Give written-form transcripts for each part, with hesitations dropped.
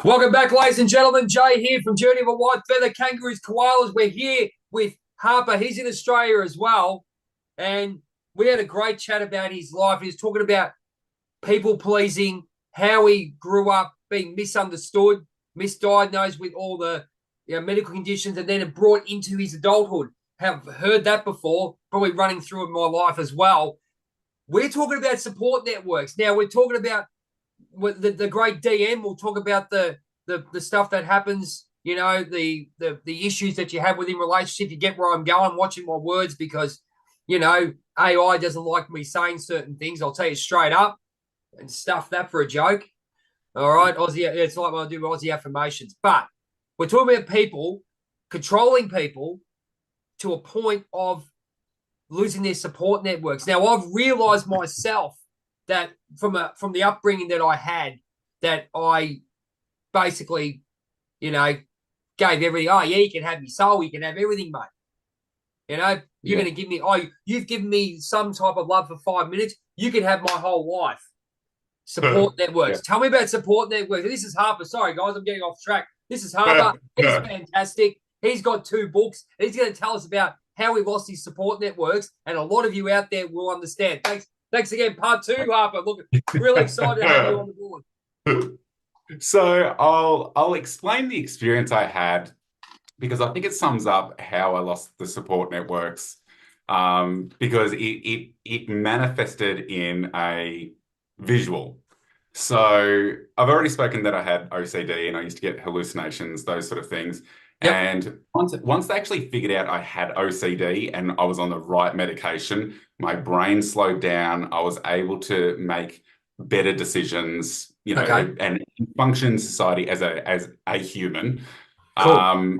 Welcome back, ladies and gentlemen. Jay here from Journey of a Whitefeather, Kangaroos, Koalas. We're here with Harper. He's in Australia as well. And we had a great chat about his life. He was talking about people pleasing, how he grew up being misunderstood, misdiagnosed with all the medical conditions, and then it brought into his adulthood. Have heard that before, probably running through in my life as well. We're talking about support networks. Now, we're talking about the great DM. Will talk about the stuff that happens, the issues that you have within relationship. You get where I'm going, watching my words, because, AI doesn't like me saying certain things. I'll tell you straight up and stuff that for a joke. All right, Aussie, it's like when I do Aussie affirmations. But we're talking about people, controlling people to a point of losing their support networks. Now, I've realized myself that from the upbringing that I had, that I basically, gave everything. Oh, yeah, you can have your soul, you can have everything, mate. You're going to give me, you've given me some type of love for 5 minutes. You can have my whole life. Support networks. Tell me about support networks. This is Harper. Sorry, guys, I'm getting off track. This is Harper. He's fantastic. He's got 2 books. He's going to tell us about how he lost his support networks, and a lot of you out there will understand. Thanks again. Part 2, Harper. Look, really excited to have you on the board. So I'll explain the experience I had, because I think it sums up how I lost the support networks, because it manifested in a visual. So I've already spoken that I had OCD and I used to get hallucinations, those sort of things. Yep. And once they actually figured out I had OCD and I was on the right medication, my brain slowed down. I was able to make better decisions, and function in society as a human. Cool.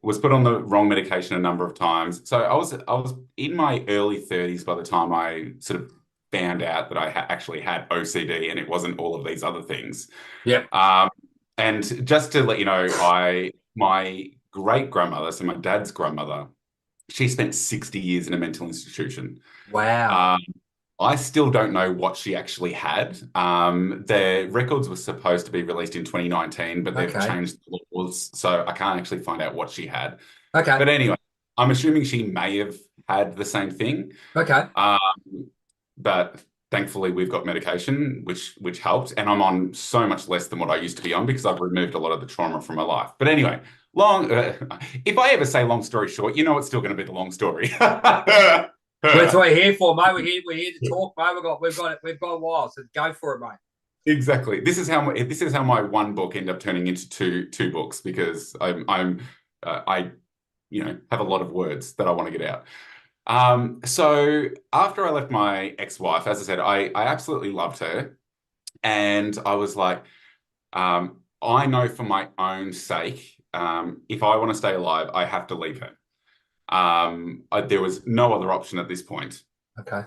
Was put on the wrong medication a number of times. So I was in my early 30s by the time I sort of found out that I actually had OCD and it wasn't all of these other things. Yep. And just to let you know, my great grandmother, so my dad's grandmother, she spent 60 years in a mental institution. Wow. I still don't know what she actually had. The records were supposed to be released in 2019, but they've changed the laws, so I can't actually find out what she had. Okay. But anyway, I'm assuming she may have had the same thing. Okay. But thankfully, we've got medication, which helped, and I'm on so much less than what I used to be on because I've removed a lot of the trauma from my life. But anyway, if I ever say long story short, it's still going to be the long story. That's what we're here for, mate. We're here to talk, mate. We've got a while, so go for it, mate. Exactly. This is how my one book ended up turning into two books, because I have a lot of words that I want to get out. So after I left my ex-wife, as I said, I absolutely loved her, and I was like, I know for my own sake, if I want to stay alive, I have to leave her. There was no other option at this point. Okay.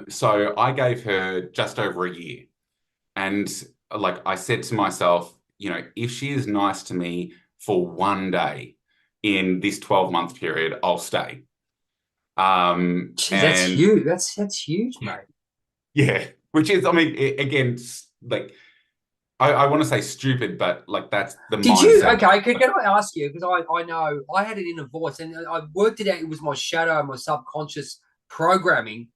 So I gave her just over a year. And I said to myself, if she is nice to me for one day in this 12-month period, I'll stay. Jeez, that's huge. That's huge, mate. Yeah. Which is, again, I want to say stupid, but that's the Did mindset. you? Okay, can I ask you, because I know I had it in a voice, and I worked it out. It was my shadow, my subconscious programming,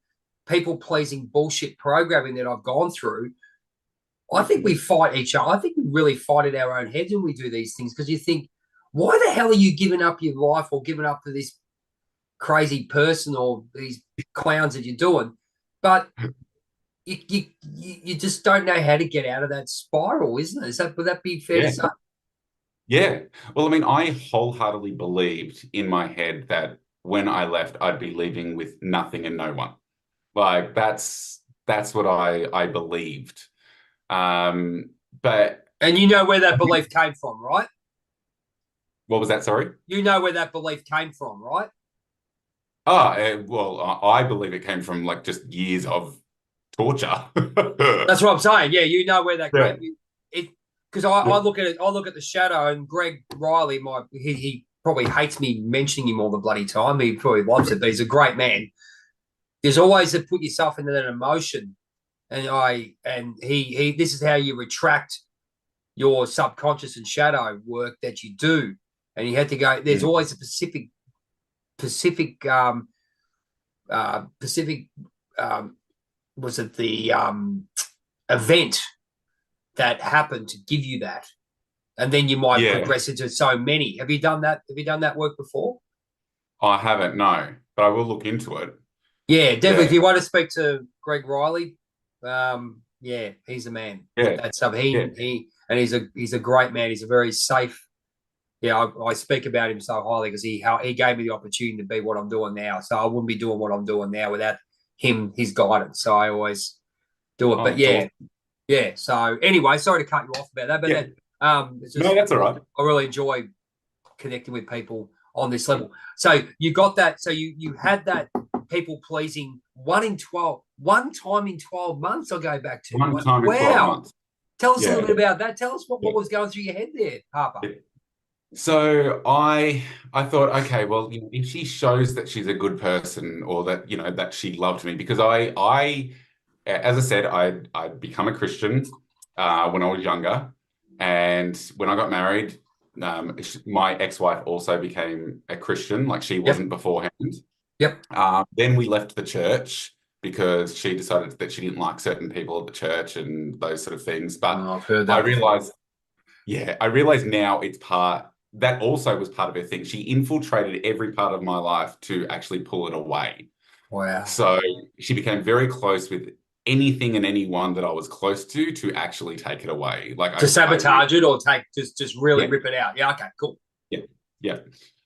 people pleasing bullshit programming that I've gone through. I think we fight each other. I think we really fight in our own heads when we do these things, because you think, why the hell are you giving up your life or giving up to this crazy person or these clowns that you're doing? But you just don't know how to get out of that spiral, isn't it? Would that be fair to say? Yeah. Well, I wholeheartedly believed in my head that when I left, I'd be leaving with nothing and no one. That's what I believed. But and you know where that belief came from, right? What was that? Sorry? You know where that belief came from, right? Well, I believe it came from just years of torture. That's what I'm saying. Yeah, you know where that came. Because I look at it. I look at the shadow, and Greg Riley, he probably hates me mentioning him all the bloody time. He probably loves it, but he's a great man. There's always to put yourself into that emotion, and he this is how you retract your subconscious and shadow work that you do, and you had to go. There's always a Pacific Pacific was it the event that happened to give you that, and then you might progress into so many. Have you done that? Have you done that work before? I haven't, no, but I will look into it. Yeah, definitely. If you want to speak to Greg Riley, yeah, he's the man. Yeah, That stuff. And he's a great man. He's a very safe. Yeah, I speak about him so highly because he gave me the opportunity to be what I'm doing now. So I wouldn't be doing what I'm doing now without his guidance. So I always do it. But yeah, awesome. yeah. So anyway, sorry to cut you off about that, but it's just, no, that's all right. I really enjoy connecting with people on this level. So you got that. So you had that people pleasing one time in 12 months. I'll go back to One time in 12 months. Tell us a little bit about that. Tell us what was going through your head there, Harper. Yeah. So I thought, okay, well, if she shows that she's a good person, or that that she loved me, because I as I said, I'd become a Christian when I was younger, and when I got married, my ex-wife also became a Christian, like she wasn't beforehand. Yep. Then we left the church because she decided that she didn't like certain people at the church and those sort of things. But I've heard that. I realized now that also was part of her thing. She infiltrated every part of my life to actually pull it away. Wow. So she became very close with anything and anyone that I was close to actually take it away. Like to sabotage it or just really rip it out. Yeah, okay, cool. Yeah. Yeah.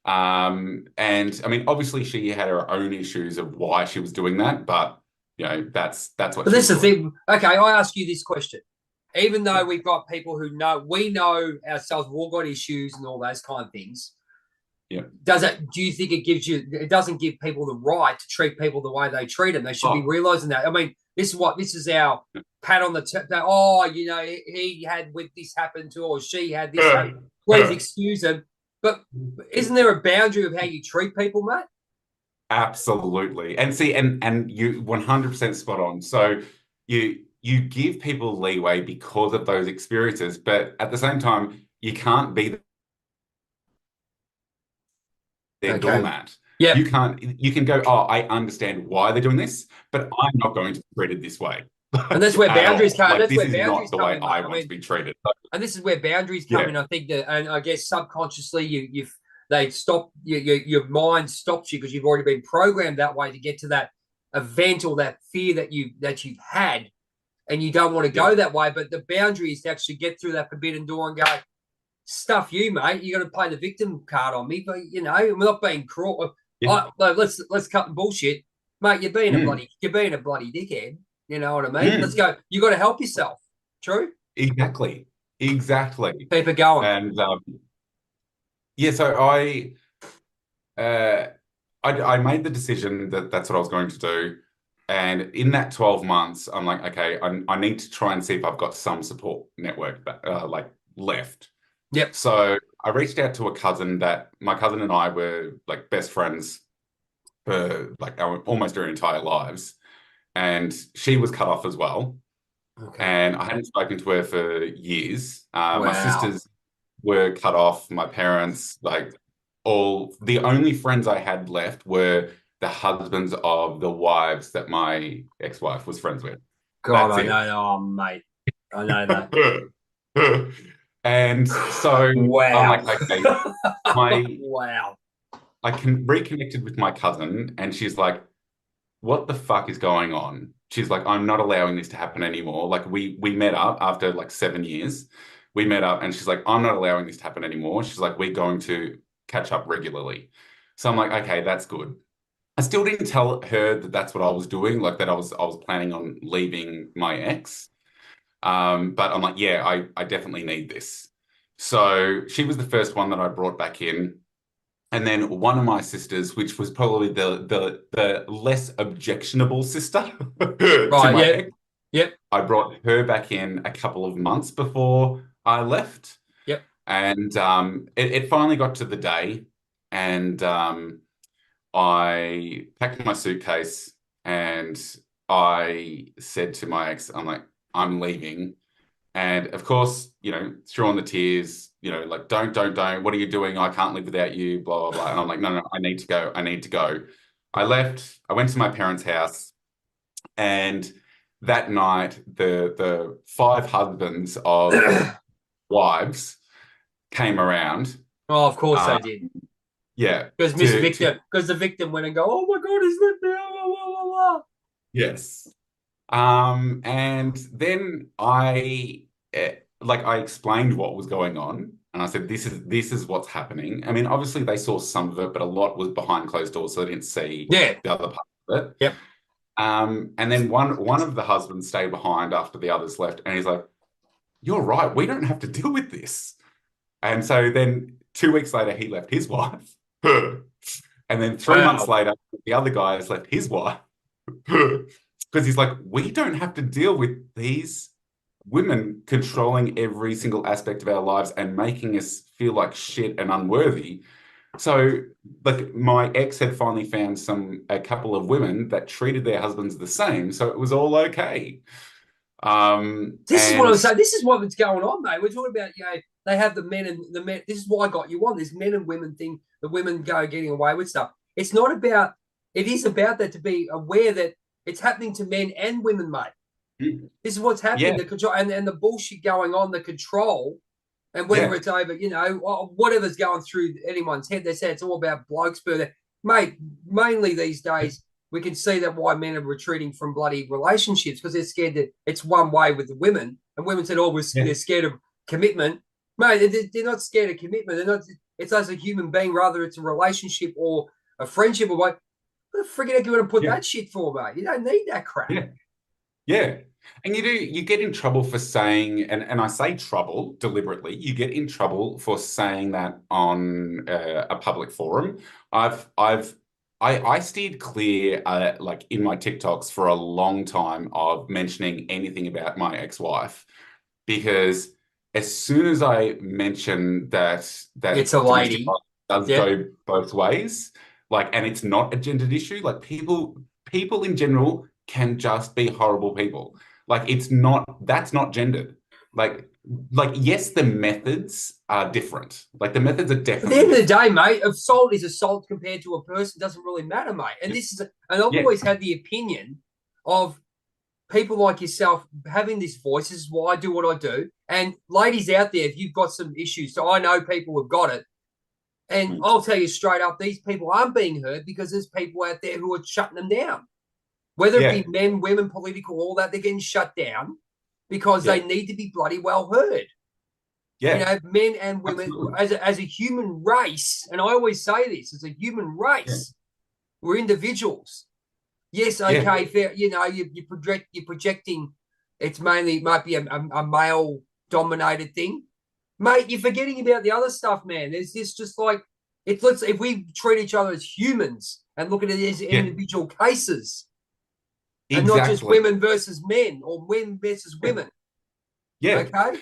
And I mean, obviously she had her own issues of why she was doing that, but that's what. But this is the thing. Okay, I ask you this question. Even though we've got people who we know ourselves, we've all got issues and all those kind of things. Yeah. Do you think it doesn't give people the right to treat people the way they treat them? They should be realizing that. I mean, this is our pat on the he had with this happen to, or she had this happen. Please excuse them. But isn't there a boundary of how you treat people, mate? Absolutely. And see, and you 100% spot on. So you give people leeway because of those experiences, but at the same time, you can't be their doormat. Yeah. You can go, oh, I understand why they're doing this, but I'm not going to be treated this way. And that's where boundaries come. Like, this is not the way I want to be treated. And this is where boundaries come in. I think that, and I guess subconsciously they stop your mind stops you because you've already been programmed that way to get to that event or that fear that you've had, and you don't want to go that way. But the boundary is to actually get through that forbidden door and go, stuff you, mate. You're going to play the victim card on me, but we're not being cruel. Let's cut the bullshit, mate. You're being a bloody dickhead. You know what I mean? Let's go. You got to help yourself. True. Exactly. Keep it going. And so I made the decision that that's what I was going to do. And in that 12 months, I'm like, okay, I need to try and see if I've got some support network left. Yep. So I reached out to a cousin that my cousin and I were like best friends for like almost our entire lives. And she was cut off as well. Okay. And I hadn't spoken to her for years. My sisters were cut off, my parents, the only friends I had left were the husbands of the wives that my ex-wife was friends with. God, I know, mate. I know that. And so wow. I'm like, okay, wow. I reconnected with my cousin, and she's like, what the fuck is going on? She's like, I'm not allowing this to happen anymore. Like we met up after like 7 years. We met up and she's like, I'm not allowing this to happen anymore. She's like, we're going to catch up regularly. So I'm like, okay, that's good. I still didn't tell her that that's what I was doing, like that I was planning on leaving my ex. But I'm like, yeah, I definitely need this. So she was the first one that I brought back in. And then one of my sisters, which was probably the less objectionable sister to my ex, I brought her back in a couple of months before I left. Yep. And it finally got to the day, and I packed my suitcase and I said to my ex, I'm like, I'm leaving. And of course, through on the tears, like, don't. What are you doing? I can't live without you, blah, blah, blah. And I'm like, no, I need to go. I need to go. I left, I went to my parents' house, and that night, the five husbands of wives came around. Oh, of course Uh, they did. yeah, Because the victim went and go, oh my God, he's left now. Blah, blah, blah, blah. yes. And then I explained what was going on, and I said, this is what's happening. I mean, obviously they saw some of it, but a lot was behind closed doors, so they didn't see Yeah. the other part of it. Yep. And then one of the husbands stayed behind after the others left, and he's like, "You're right, we don't have to deal with this." And so then 2 weeks later, he left his wife, and then 3 months Wow. later, the other guy has left his wife. Because he's like, we don't have to deal with these women controlling every single aspect of our lives and making us feel like shit and unworthy. So, like, my ex had finally found a couple of women that treated their husbands the same, so it was all okay. This is what I'm And saying. This is what's going on, mate. We're talking about, they have the men and the men. This is why I got you on this men and women thing. The women go getting away with stuff. It's not about, it is about that, to be aware that it's happening to men and women, mate. This is what's happening. yeah, The control and the bullshit going on, the control, and whether yeah, it's over, whatever's going through anyone's head. They say it's all about blokes, but mate, mainly these days we can see that why men are retreating from bloody relationships, because they're scared that it's one way with the women, and women said, "Oh, yeah, they're scared of commitment." Mate, they're not scared of commitment. They're not. It's as a human being, rather it's a relationship or a friendship or what. What the friggin' heck you want to put yeah, that shit for, mate? You don't need that crap. yeah. Yeah. And you get in trouble for saying, and I say trouble deliberately, you get in trouble for saying that on a public forum. I steered clear, like in my TikToks for a long time, of mentioning anything about my ex-wife, because as soon as I mention that It's a domestic lady. violence does Yeah. go both ways, like, and it's not a gendered issue, like, people in general can just be horrible people. Like, that's not gendered. Like, yes, the methods are different. Like, the methods are At the definitely end of the different. day, mate, assault is assault compared to a person. Doesn't really matter, mate. And I've Yeah, always had the opinion of people like yourself having this voice. This is why I do what I do. And ladies out there, if you've got some issues, so I know people have got it. And mm, I'll tell you straight up, these people aren't being heard because there's people out there who are shutting them down. Whether it be yeah, men, women, political, all that, they're getting shut down because yeah, they need to be bloody well heard. yeah, Men and women absolutely. as a human race, and I always say this, as a human Yeah, race, we're individuals. Yes, yeah, okay, fair. You're projecting. It's mainly, it might be a male dominated thing, mate. You're forgetting about the other stuff, man. There's this just like if we treat each other as humans and look at it as yeah, individual cases and not just exactly. women versus men or men versus Yeah, women. yeah. Okay,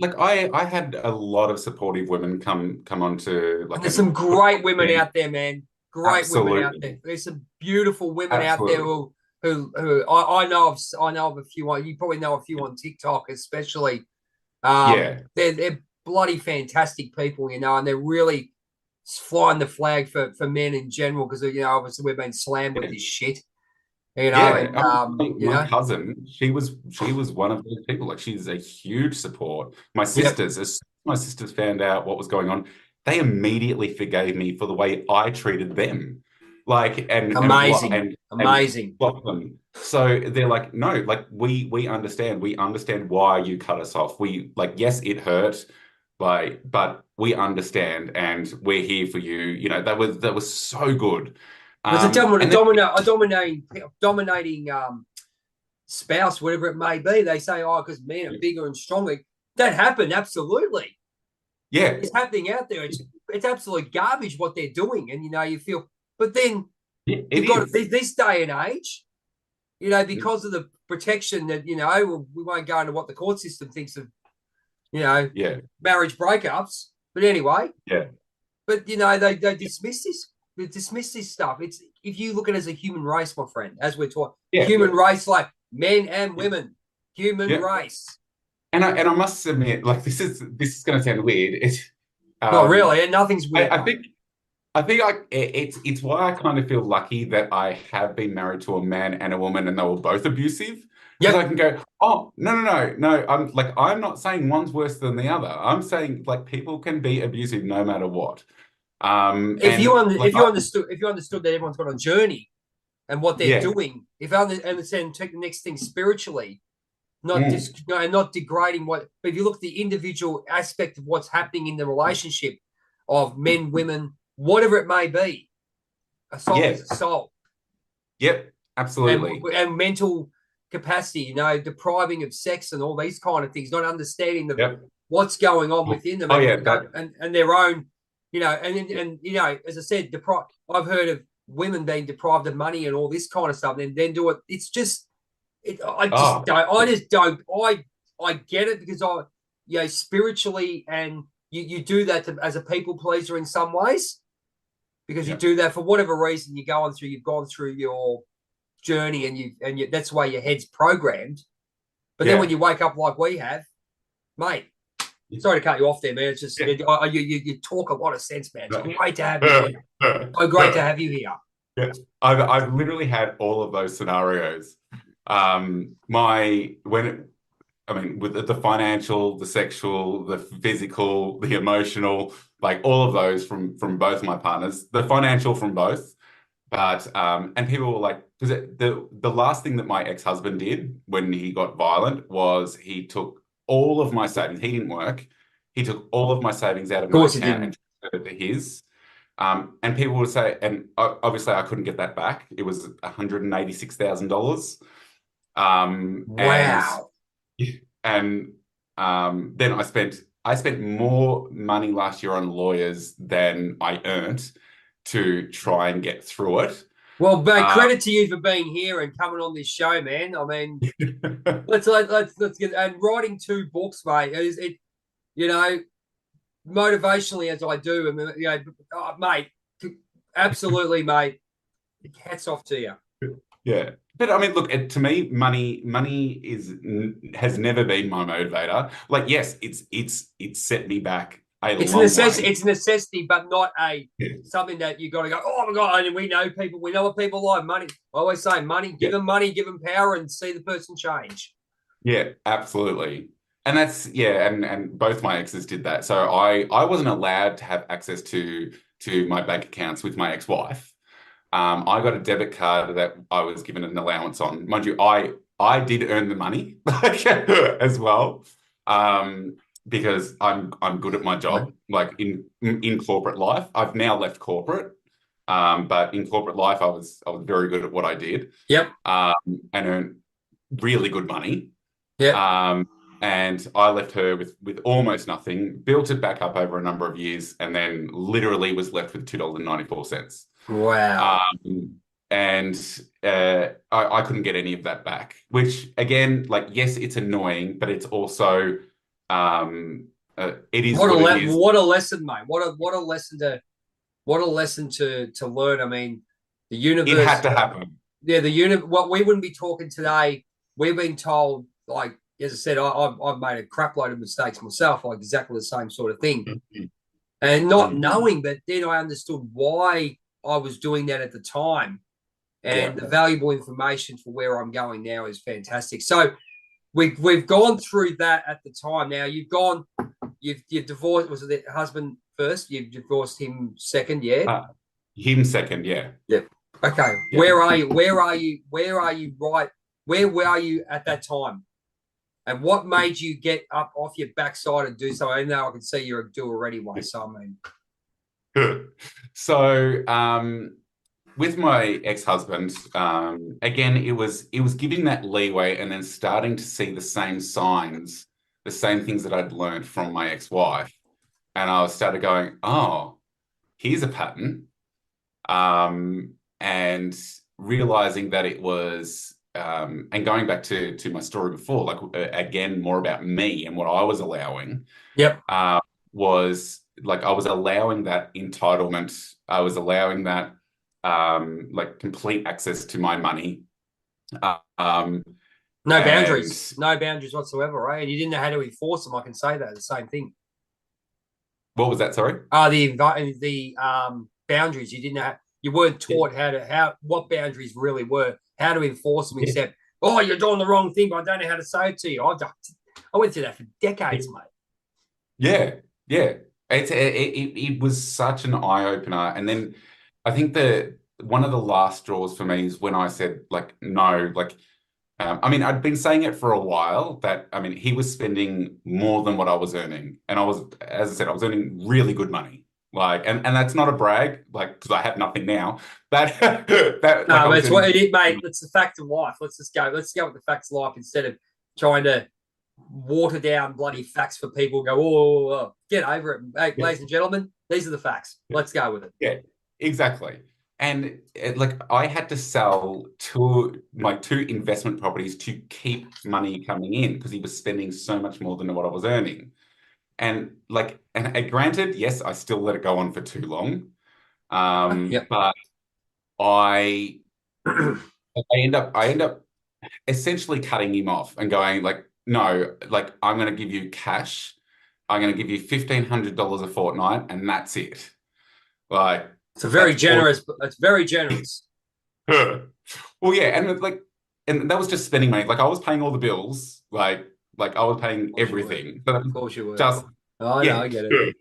And I had a lot of supportive women come onto, and like, there's some and put great women yeah, out there, man. Great women out absolutely, there. There's some beautiful women out there absolutely. who I know of. I know of a few. You probably know a few on TikTok, especially. Yeah, They're bloody fantastic people, and they're really flying the flag for men in general, because obviously we've been slammed with yeah. this shit, Yeah, and I mean, my cousin, she was one of those people. Like, she's a huge support. My yep, sisters, as soon as my sisters found out what was going on, they immediately forgave me for the way I treated them, like, and what amazing, and amazing. blocked them. So they're like, no, like, we understand why you cut us off. We, like, yes, it hurt, like, but we understand, and we're here for you. That was so good. It was a, And then dominating spouse, whatever it may be. They say, oh, because men are bigger and stronger. That happened, absolutely. yeah. It's happening out there. It's absolute garbage what they're doing, and you feel. But then Yeah, it you've got is. this day and age, because of the protection that we won't go into what the court system thinks of, Yeah, marriage breakups. But anyway, yeah, they dismiss this. They dismiss this stuff. It's if you look at it as a human race, my friend, as we're talking, yeah, human race, like men and women, human yeah, race. and I must admit, like this is going to sound weird. Not Um, really, and nothing's weird, I mate. think it's why I kind of feel lucky that I have been married to a man and a woman, and they were both abusive. Because I Yep. can go, oh, no. I'm not saying one's worse than the other. I'm saying like people can be abusive no matter what. And like If you understood that everyone's got a journey and what they're yeah, doing, if I understand, take the next thing spiritually, mm, and not degrading what. But if you look at the individual aspect of what's happening in the relationship of men, women, whatever it may be, a soul yeah, is a soul, yep, and absolutely, mental capacity, depriving of sex and all these kind of things, not understanding yep. what's going on within them, Oh and yeah, that and their own, as I said, I've heard of women being deprived of money and all this kind of stuff, and then do it. It's just, oh I just don't, I get it because spiritually, and you do that as a people pleaser in some ways because you yeah, do that for whatever reason you've gone through your journey, and that's the way your head's programmed. But then when yeah. you wake up like we have, mate. Sorry to cut you off there, man. It's just Yeah. you talk a lot of sense, man. It's No. great to have you here. So great to have you here. Yeah. I've literally had all of those scenarios. My when it, I mean with the financial, the sexual, the physical, the emotional, like all of those from both my partners. The financial from both. But and people were like, because the last thing that my ex-husband did when he got violent was he took all of my savings. He didn't work. He took all of my savings out of Of my course he account and didn't. transferred it to his. And people would say, and obviously I couldn't get that back. It was $186,000. And Wow. and then I spent more money last year on lawyers than I earned to try and get through it. Well, mate, Uh, credit to you for being here and coming on this show, man. I mean, let's get and writing two books, mate. You know motivationally as I do, and mate, absolutely, mate. Hats off to you. yeah. But I mean, look, to me, money has never been my motivator. Like, yes, it's set me back a It's a long necessity. way. It's a necessity, but not a Yeah. something that you got to go. Oh my god! And we know people. We know what people like. Money. I always say, Yeah. money, give them power, and see the person change. Yeah, absolutely. And that's yeah, and both my exes did that. So I wasn't allowed to have access to my bank accounts with my ex-wife. I got a debit card that I was given an allowance on. Mind you, I did earn the money as well. Because I'm good at my job. Like in corporate life. I've now left corporate. But in corporate life I was very good at what I did. Yep. Um, and earned really good money. Yep. Um, and I left her with almost nothing, built it back up over a number of years, and then literally was left with $2.94. Wow. And I couldn't get any of that back, which again, like, yes, it's annoying, but it's also it is what it is. What a lesson, mate. What a lesson to learn. I mean, the It had universe. to happen. Yeah, the unit. What we wouldn't be talking today. We've been told, like as I said, I've made a crap load of mistakes myself, like exactly the same sort of thing, Mm, and not mm, knowing. But then I understood why I was doing that at the time, yeah. and the valuable information for where I'm going now is fantastic. So we've gone through that at the time. Now you've divorced. Was it the husband first? You've divorced him second, yeah. Uh, Him second, yeah. Yep. Okay. Yeah. Where are you right? Where were you at that time? And what made you get up off your backside and do so? I know I can see you're a doer anyway. So I mean, Good. So, with my ex-husband, again, it was giving that leeway and then starting to see the same signs, the same things that I'd learned from my ex-wife. And I started going, oh, here's a pattern. And realizing that it was, and going back to my story before, like again, more about me and what I was allowing, yep. uh, was like I was allowing that entitlement. I was allowing that like complete access to my money. Um, And No boundaries whatsoever, right? And you didn't know how to enforce them. I can say that the same thing. what was that? Sorry. The boundaries you didn't have. You weren't taught what boundaries really were, how to enforce them. Yeah. Except, oh, you're doing the wrong thing, but I don't know how to say it to you. I went through that for decades, mate. Yeah, yeah. It was such an eye opener, and then I think that one of the last straws for me is when I said like no, like I mean I'd been saying it for a while that I mean he was spending more than what I was earning, and I was, as I said, I was earning really good money, like, and that's not a brag, like because I have nothing now, but that like I No, was it's what earning. it is, mate. It's the fact of life. Let's just go. Let's go with the facts of life instead of trying to water down bloody facts for people. Go, oh, get over it, hey, Yeah. ladies and gentlemen. These are the facts. Let's go with it. Yeah, exactly. And like I had to sell two investment properties to keep money coming in because he was spending so much more than what I was earning. And like, and granted, yes, I still let it go on for too long. Yep. But I I end up essentially cutting him off and going like, no, like I'm going to give you cash. I'm going to give you $1,500 a fortnight, and that's it. Like It's a very that's all. generous. It's very generous. Well, yeah, and like, and that was just spending money. Like I was paying all the bills, like I was paying Of course you were. everything. But Of course you were. just Oh no, yeah, I get it.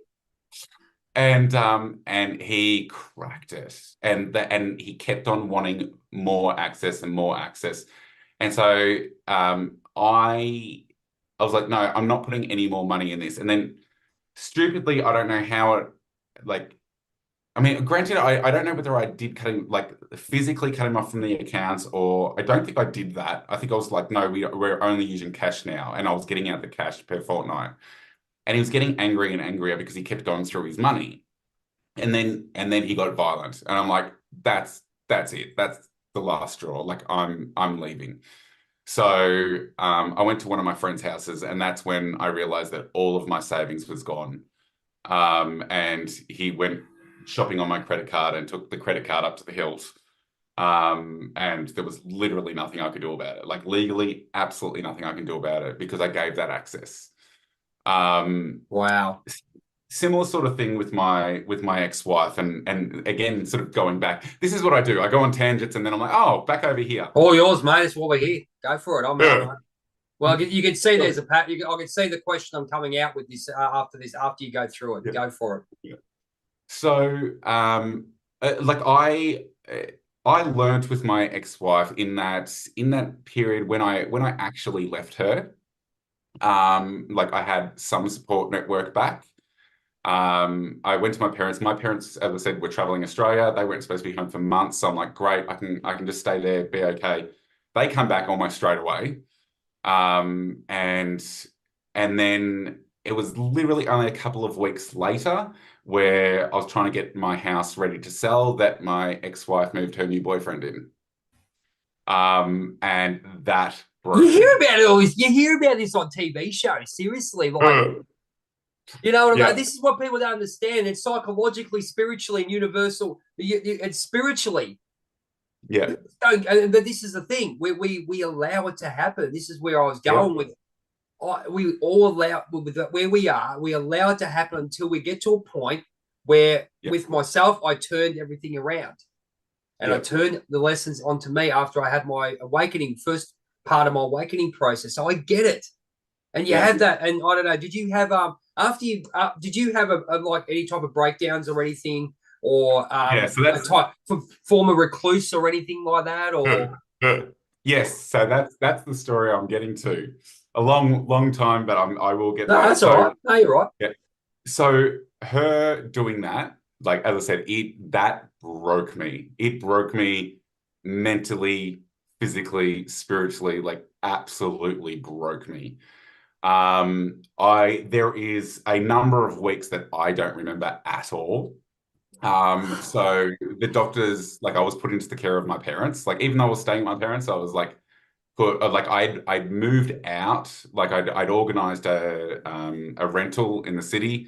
and he cracked it, and he kept on wanting more access and more access, and so I was like, no, I'm not putting any more money in this, and then stupidly, I don't know how it like. I mean, granted, I don't know whether I did cut him, like physically cut him off from the accounts, or I don't think I did that. I think I was like, no, we're only using cash now. And I was getting out the cash per fortnight. And he was getting angry and angrier because he kept going through his money. And then he got violent. And I'm like, that's it. That's the last straw. Like I'm leaving. So I went to one of my friends' houses, and that's when I realized that all of my savings was gone. And he went shopping on my credit card and took the credit card up to the hilt. And there was literally nothing I could do about it. Like legally, absolutely nothing I can do about it because I gave that access. Um, Wow. Similar sort of thing with my ex-wife, and again, sort of going back. This is what I do. I go on tangents, and then I'm like, oh, back over here. All yours, mate. That's what we're here. Go for it. Yeah. Well, you can see there's a pat. I can see the question I'm coming out with this after this. After you go through it, Yeah. go for it. Yeah. So, like I learned with my ex-wife in that period when I actually left her, like I had some support network back. I went to my parents. My parents, as I said, were traveling Australia. They weren't supposed to be home for months. So I'm like, great, I can just stay there, be okay. They come back almost straight away. Um, and and then it was literally only a couple of weeks later where I was trying to get my house ready to sell that my ex-wife moved her new boyfriend in. And that You broke hear me. about it always. You hear about this on TV shows. Seriously, like you know what I mean? Yeah, This is what people don't understand. It's psychologically, spiritually, and universal. It's spiritually. yeah, But this is the thing. We allow it to happen. This is where I was yeah, going with. We all allow with where we are. We allow it to happen until we get to a point where, yeah, with myself, I turned everything around and I yeah, turned the lessons onto me after I had my awakening, first part of my awakening process. So I get it, and you yeah. have that. And I don't know. Did you have after you did you have a like any type of breakdowns or anything, or Yeah, so a that's type form of recluse or anything like that, or yes, so that's the story I'm getting to. A long time, but I will get no? there. That's all So right. No, you're right. yeah, so her doing that, like as I said, it that broke me. It broke me mentally, physically, spiritually, like absolutely broke me. I there is a number of weeks that I don't remember at all. So the doctors, like I was put into the care of my parents. Like even though I was staying with my parents, I was like like I'd moved out. Like I'd organized a rental in the city,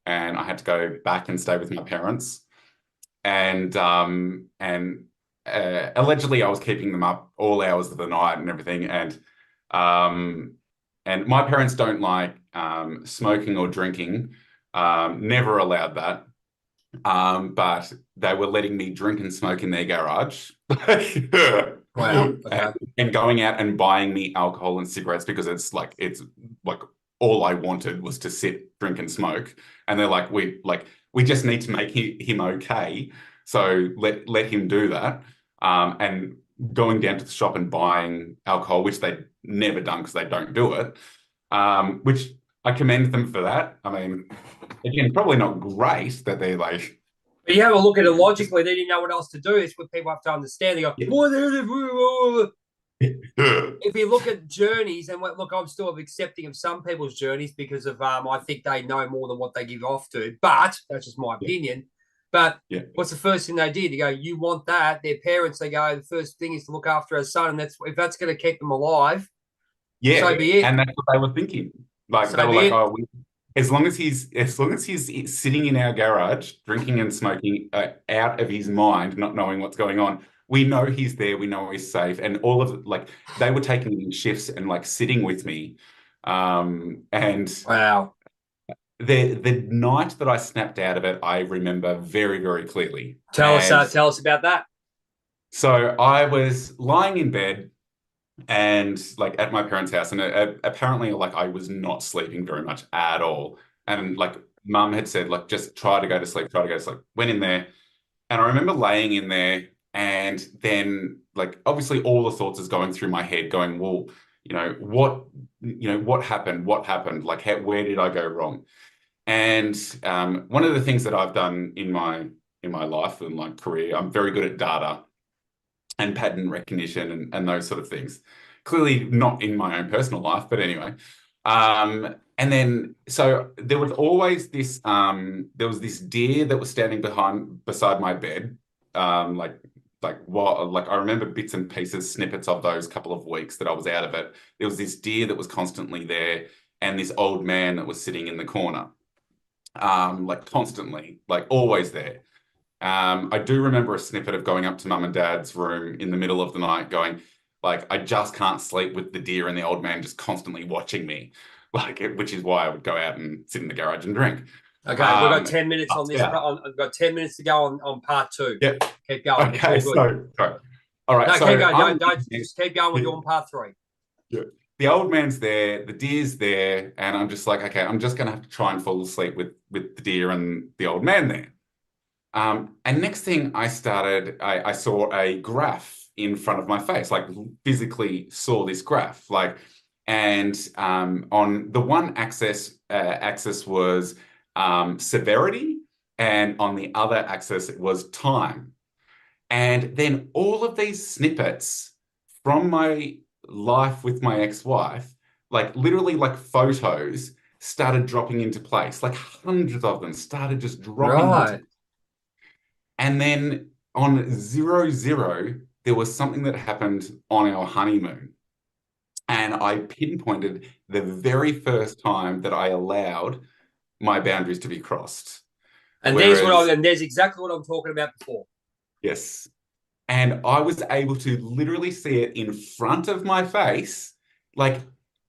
and I had to go back and stay with my parents. And allegedly I was keeping them up all hours of the night and everything. And And my parents don't like smoking or drinking. Never allowed that. But they were letting me drink and smoke in their garage. Wow. and, Okay. and going out and buying me alcohol and cigarettes because it's like all I wanted was to sit, drink, and smoke. And they're like we just need to make him okay. So let him do that. And going down to the shop and buying alcohol, which they'd never done because they don't do it. Which I commend them for that. I mean, again, probably not great that they're like, But you have a look at it logically, they didn't know what else to do. It's what people have to understand. They go, what? If you look at journeys, and look, I'm still accepting of some people's journeys because of I think they know more than what they give off to. But that's just my opinion. But yeah, what's the first thing they did? You go, you want that? Their parents, they go, the first thing is to look after our son, and that's if that's going to keep them alive, yeah, so be it. and that's what they were thinking. Like they So were be like, it. oh, as long as he's sitting in our garage drinking and smoking out of his mind, not knowing what's going on, we know he's there. We know he's safe, and all of it, like they were taking shifts and like sitting with me, and Wow. the night that I snapped out of it, I remember very, very clearly. Tell us, And tell us about that. so I was lying in bed and like at my parents' house, and apparently, like I was not sleeping very much at all. And like mum had said, like just try to go to sleep, try to go to sleep. Went in there, and I remember laying in there, and then like obviously all the thoughts is going through my head, going, well, what happened? What happened? Like, where did I go wrong? And one of the things that I've done in my life and like career, I'm very good at data and pattern recognition and those sort of things. Clearly not in my own personal life, but anyway. And then so there was this deer that was standing beside my bed. Like I remember bits and pieces, snippets of those couple of weeks that I was out of it. There was this deer that was constantly there, and this old man that was sitting in the corner, like constantly, like always there. I do remember a snippet of going up to mum and dad's room in the middle of the night, going, like, I just can't sleep with the deer and the old man just constantly watching me, which is why I would go out and sit in the garage and drink. Okay, we've got 10 minutes on this. Yeah. I've got 10 minutes to go on part two. Yeah. Keep going. Okay. It's all good. So, all right. No, So keep going. I'm Don't just keep going. We're doing part three. yeah. The old man's there, the deer's there, and I'm just like, okay, I'm just gonna have to try and fall asleep with the deer and the old man there. And next thing I saw a graph in front of my face, like physically saw this graph, like, and on the one axis was severity, and on the other axis it was time. And then all of these snippets from my life with my ex-wife, like literally like photos, started dropping into place. Like hundreds of them started just dropping into. Right. And then on 00, there was something that happened on our honeymoon. And I pinpointed the very first time that I allowed my boundaries to be crossed. And Whereas, there's exactly what I'm talking about before. yes. And I was able to literally see it in front of my face, like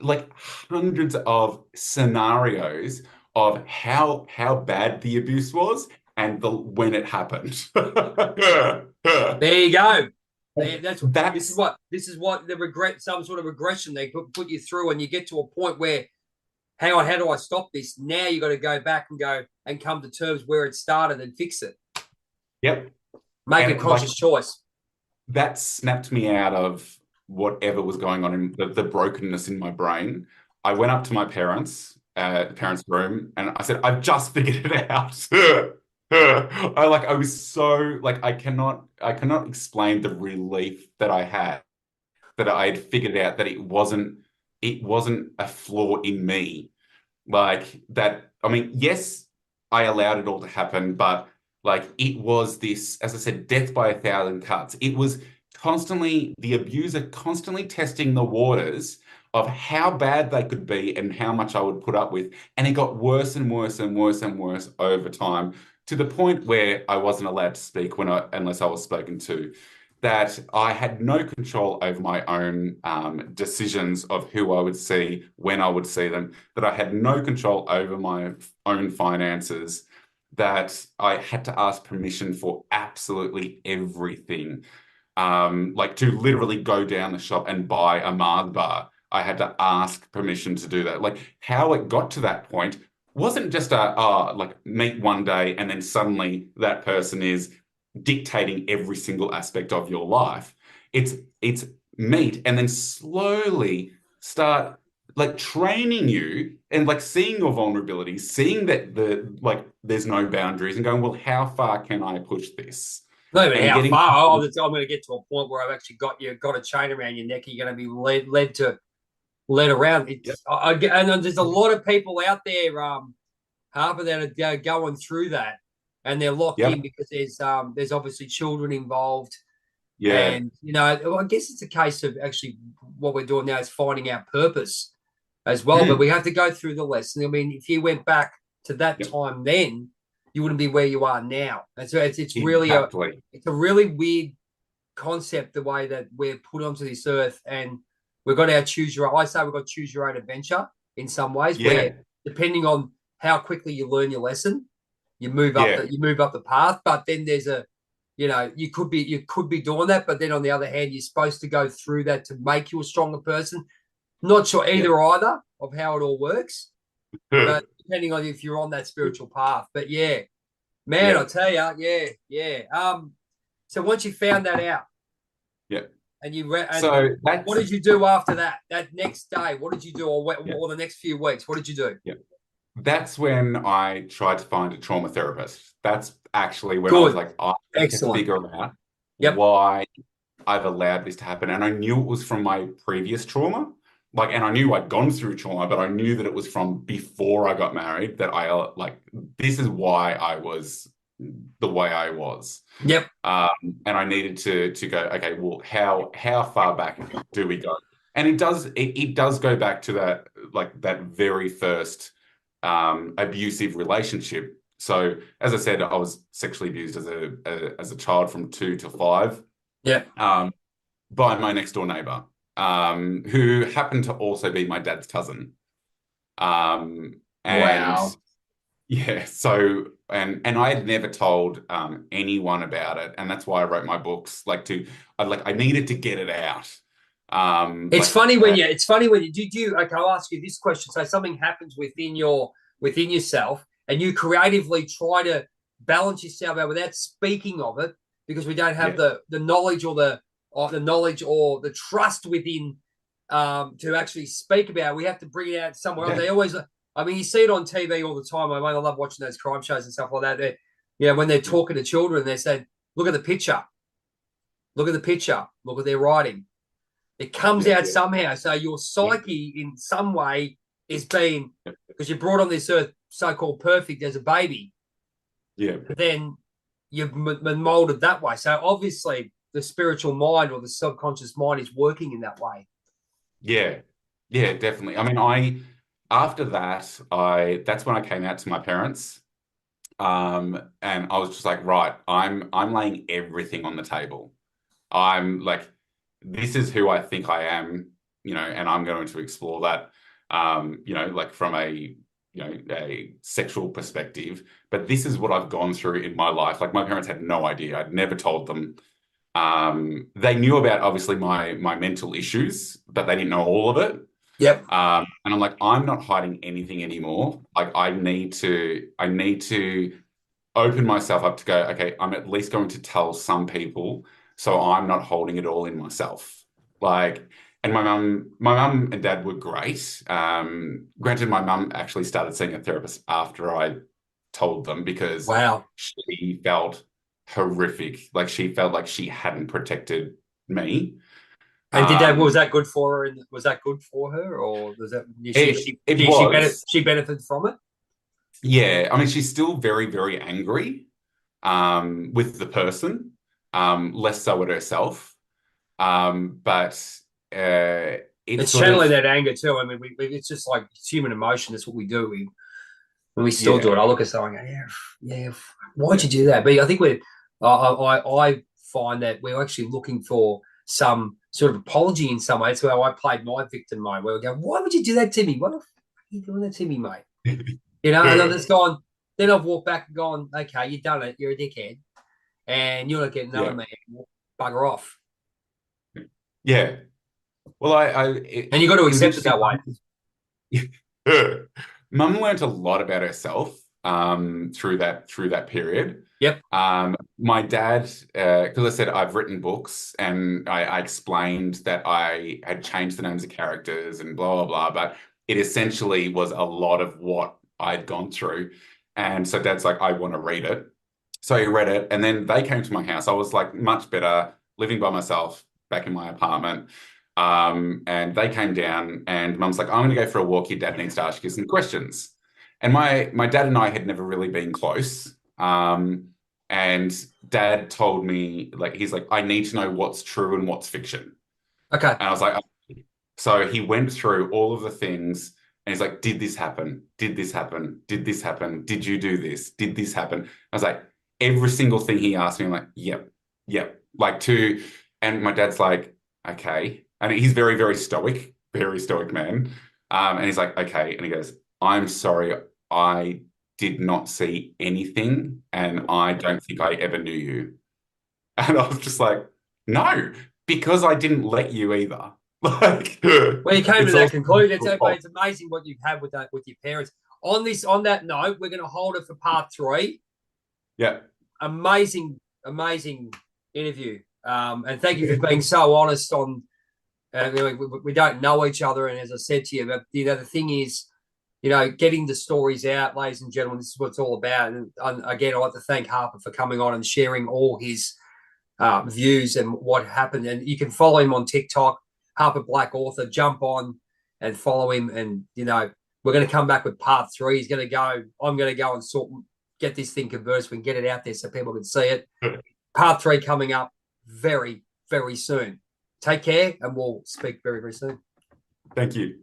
like hundreds of scenarios of how bad the abuse was and when it happened. There you go. This That's is what the regret, some sort of regression they put you through, and you get to a point where, hang on, how do I stop this? Now you got to go back and go and come to terms where it started and fix it. yep. Make a And conscious choice. that snapped me out of whatever was going on in the brokenness in my brain. I went up to my parents' room, and I said, I've just figured it out. I was so like I cannot explain the relief that I had that I had figured out that it wasn't a flaw in me. Like that, I mean, yes, I allowed it all to happen, but like it was this, as I said, death by 1,000 cuts. It was constantly the abuser constantly testing the waters of how bad they could be and how much I would put up with. And it got worse and worse and worse and worse over time to the point where I wasn't allowed to speak unless I was spoken to. that I had no control over my own decisions of who I would see, when I would see them, that I had no control over my own finances, that I had to ask permission for absolutely everything. Like to literally go down the shop and buy a Mars bar. I had to ask permission to do that. Like how it got to that point wasn't just like meet one day and then suddenly that person is dictating every single aspect of your life. It's meet and then slowly start like training you and like seeing your vulnerabilities, seeing that like there's no boundaries and going, well, how far can I push this? Not even And how getting far. I'm going to get to a point where I've actually got a chain around your neck. You're going to be led around. Yep. And there's a lot of people out there, Harper, that are going through that, and they're locked in Yep. because there's obviously children involved, Yeah. and I guess it's a case of actually what we're doing now is finding our purpose as well. But we have to go through the lesson. I mean, if you went back to that Yep. time then, you wouldn't be where you are now. And so it's really Exactly. it's a really weird concept, the way that we're put onto this earth, and we've got our I say we've got choose your own adventure in some ways, Yeah. where depending on how quickly you learn your lesson, you move up Yeah. the path. But then there's you could be doing that, but then on the other hand, you're supposed to go through that to make you a stronger person. Not sure either of how it all works, but depending on if you're on that spiritual path. But yeah, man, Yeah. I'll tell you, yeah. So once you found that out, Yeah. and you So what did you do after that? That next day, what did you do, or the next few weeks? What did you do? yeah. That's when I tried to find a trauma therapist. That's actually when I was like, I need to Excellent. figure out Yep. why I've allowed this to happen. And I knew it was from my previous trauma. Like, and I knew I'd gone through trauma, but I knew that it was from before I got married, that I like, this is why I was the way I was. Yep. And I needed to go, okay, well, how far back do we go? And it does go back to that, like that very first abusive relationship. So as I said, I was sexually abused as a child from 2 to 5. Yeah. By my next door neighbor, who happened to also be my dad's cousin. And Wow. yeah, so and I had never told anyone about it, and that's why I wrote my books. I needed to get it out. It's funny when you did you. Okay, I'll ask you this question. So something happens within yourself, and you creatively try to balance yourself out without speaking of it, because we don't have the knowledge or the trust within to actually speak about it. We have to bring it out somewhere else. They always, I mean, you see it on TV all the time. I love watching those crime shows and stuff like that. When they're talking to children, they say, "Look at the picture. Look at the picture. Look at their writing." It comes out somehow. So your psyche in some way is being, because you're brought on this earth so-called perfect as a baby. Yeah. But then you've been molded that way. So obviously the spiritual mind or the subconscious mind is working in that way. Yeah. Yeah, definitely. I mean, after that, that's when I came out to my parents. And I was just like, right, I'm laying everything on the table. I'm like, this is who I think I am, and I'm going to explore that, like from a sexual perspective. But this is what I've gone through in my life. Like my parents had no idea. I'd never told them. They knew about obviously my mental issues, but they didn't know all of it. Yep. And I'm like, I'm not hiding anything anymore. Like I need to open myself up to go, okay, I'm at least going to tell some people so I'm not holding it all in myself. Like, and my mum and dad were great. Granted, my mum actually started seeing a therapist after I told them because she felt horrific. Like she felt like she hadn't protected me. And was that good for her? And was that good for her, or was that she benefited from it? Yeah, I mean, she's still very, very angry with the person, less so at herself. But it's sort channeling of that anger too. I mean, it's just like it's human emotion. That's what we do. When we still do it, I look at someone and go, yeah, why'd you do that? But I think I find that we were actually looking for some sort of apology in some way. That's how I played my victim mode, where we go, why would you do that to me? What the fuck are you doing that to me, mate? You know, and I've just gone, then I've walked back and gone, okay, you've done it. You're a dickhead. And you're not getting another man. Bugger off. Yeah. Well, and you got to accept it that way. Mum learned a lot about herself through that period. Yep. My dad, because I said I've written books and I explained that I had changed the names of characters and blah, blah, blah, but it essentially was a lot of what I'd gone through. And so Dad's like, I want to read it. So he read it, and then they came to my house. I was like much better living by myself back in my apartment. And they came down, and Mum's like, I'm going to go for a walk. Your dad needs to ask you some questions. And my dad and I had never really been close. And Dad told me, like, he's like, I need to know what's true and what's fiction. Okay. And I was like, okay. So he went through all of the things, and he's like, did this happen? Did this happen? Did this happen? Did you do this? Did this happen? I was like, every single thing he asked me, I'm like, yep. And my dad's like, okay. And he's very, very stoic man. And he's like, okay. And he goes, I'm sorry, I did not see anything, and I don't think I ever knew you. And I was just like, no, because I didn't let you either. Like, well, you came to that conclusion. It's amazing what you've had with your parents. On that note, we're going to hold it for part 3. Yeah. Amazing interview. And thank you for being so honest on. We don't know each other, and as I said to you, but the thing is, getting the stories out, ladies and gentlemen, this is what it's all about. And again, I'd like to thank Harper for coming on and sharing all his views and what happened. And you can follow him on TikTok, Harper Black Author. Jump on and follow him. And we're going to come back with part 3. He's going to go. I'm going to go and get this thing converted so we can get it out there so people can see it. Part 3 coming up very, very soon. Take care, and we'll speak very, very soon. Thank you.